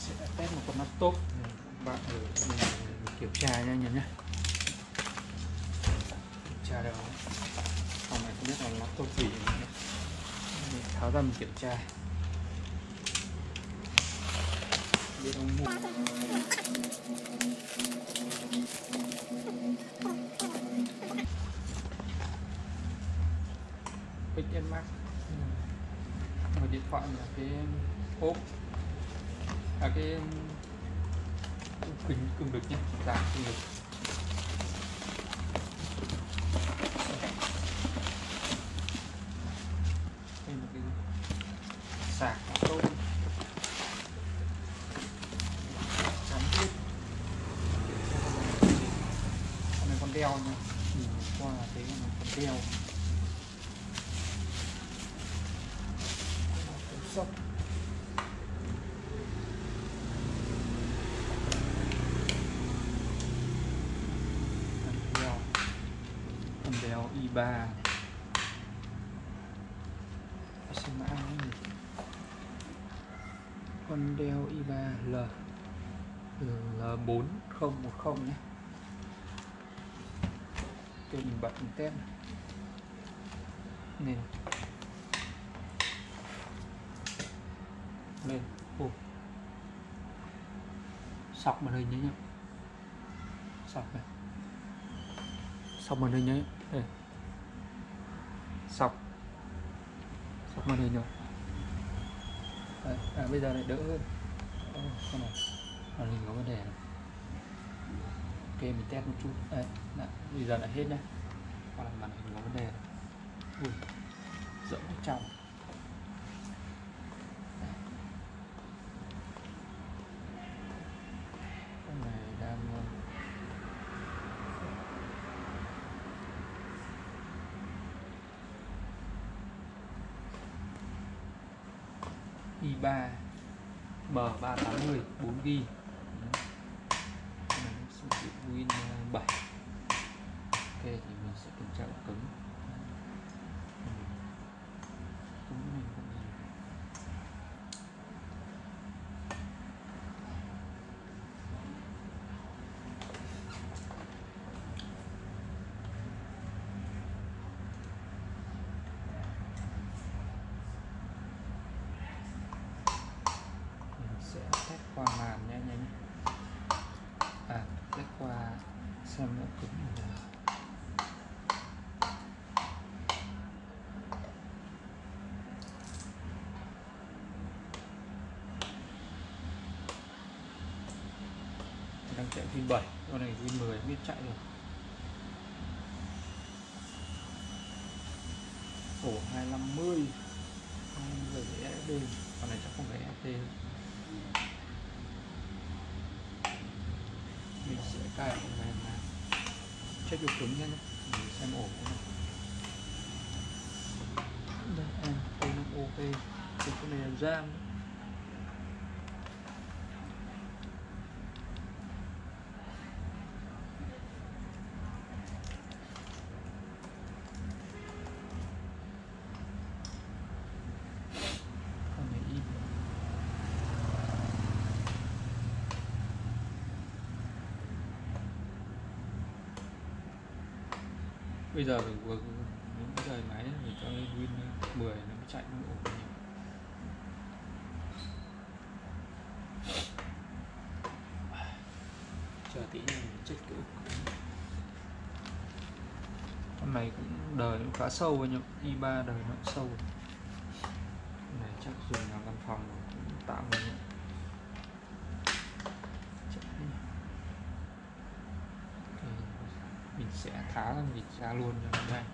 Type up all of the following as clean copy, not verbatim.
sẽ test một con laptop bạn ở mình kiểm tra nha anh em nhé. Kiểm tra đâu con này không biết là laptop gì nhé. Mình tháo ra mình kiểm tra biết ông mua Pick Max. Ở điện thoại là cái ốp cái kính cường lực nhé, giảm cường lực. Đây là cái sạc tốt chắn hết. Con này con đeo nha, nhìn qua là thấy con đeo sốc. Con đeo i3 xem mã này. Con đeo i3 L4010 nhé. Cho mình bật mình test này lên. Sọc màn hình nhé, sọc này, sọc màn hình nhé, đây sọc màn hình rồi. Đấy, bây giờ lại đỡ hơn. Con này màn hình có vấn đề này. Ok, mình test một chút. Đấy, bây giờ lại hết nhé. Còn là màn hình có vấn đề này. Ui, rộng ở trong. Con này đang i3 M380 4GB. Sử dụng Win 7. Ok, thì mình sẽ kiểm tra ổ cứng. Cứng này không gì. Mình sẽ test qua màn nha anh em. Test qua xem ổ cứng này là đang chạy Win 7, con này Win 10 biết chạy rồi. Ổ 250 rồi SSD, con này chắc không phải SSD. Mình sẽ cài phần mềm này, check ổ cứng nhé, mình xem ổ này. Đây em đây nó ok, thì cái này là RAM. Bây giờ mình vừa những cái rời máy mình cho lên Win 10 nó mới chạy nó ổn nhiều. Chờ tí nữa mình check kỹ. Con này cũng đời cũng khá sâu anh em, i3 đời nó cũng sâu. Con này chắc dùng làm văn phòng cũng tạm rồi nhé. Mình sẽ tháo ra mình ra luôn cho nó đây.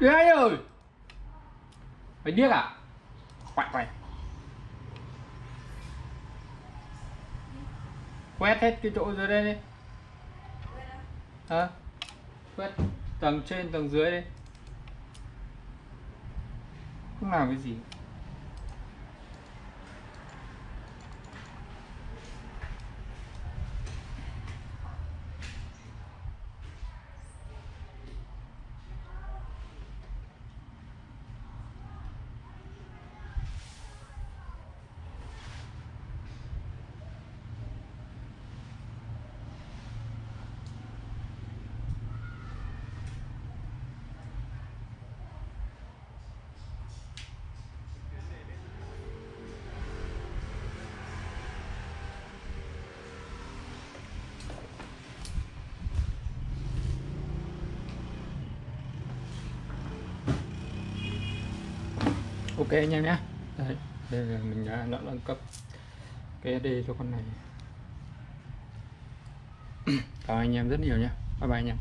Ghê ơi, mày điếc à? Quậy quậy, quét hết cái chỗ dưới đây đi. Quét tầng trên tầng dưới đi, không làm cái gì. Ok anh em nhé. Đây, đây là mình đã nâng cấp cái SD cho con này. Cảm ơn anh em rất nhiều nhé. Bye bye anh em.